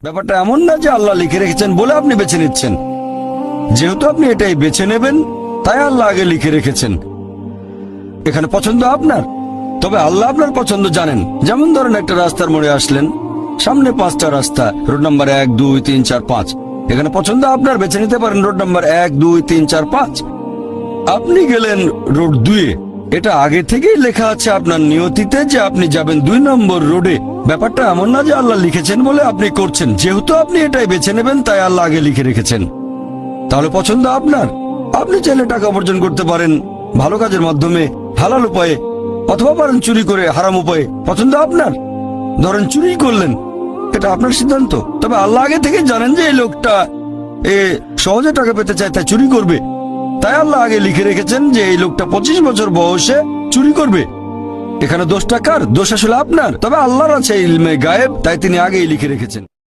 ব্যাপারটা এমন না যে আল্লাহ লিখে রেখেছেন বলে আপনি বেছে নিচ্ছেন। যেহেতু আপনি এটাই বেছে নেবেন, তাই আল্লাহ আগে লিখে রেখেছেন। এখানে পছন্দ আপনার, তবে আল্লাহ আপনার পছন্দ জানেন। যেমন ধরেন একটা রাস্তার মোড়ে আসলেন, সামনে 5টা রাস্তা, রোড নাম্বার 1, 2, 3, 4, 5। এখানে পছন্দ আপনার, বেছে নিতে পারেন রোড নাম্বার 1, 2, 3, 4, 5। আপনি গেলেন রোড 2-এ। এটা আগে থেকেই লেখা আছে আপনার নিয়তিতে যে আপনি যাবেন 2 নম্বর রোডে। ব্যাপারটা এমন না যে আল্লাহ লিখেছেন বলে আপনি করছেন। যেহেতু আপনি এটাই বেছে নেবেন, তাই আল্লাহ আগে লিখে রেখেছেন। তাহলে পছন্দ আপনার। আপনি চাইলে টাকা উপার্জন করতে পারেন ভালো কাজের মাধ্যমে, হালাল উপায়ে, অথবা পারেন চুরি করে হারাম উপায়ে। পছন্দ আপনার। ধরেন চুরি করলেন, এটা আপনার সিদ্ধান্ত। তবে আল্লাহ আগে থেকে জানেন যে এই লোকটা সহজে টাকা পেতে চায়, তাই চুরি করবে। তাই আল্লাহ আগে লিখে রেখেছেন যে এই লোকটা 25 বছর বয়সে চুরি করবে। এখানে দোষটা কার? দোষ আসলে আপনার। তবে আল্লাহর আছে ইলমে গায়েব, তাই তিনি আগেই লিখে রেখেছেন।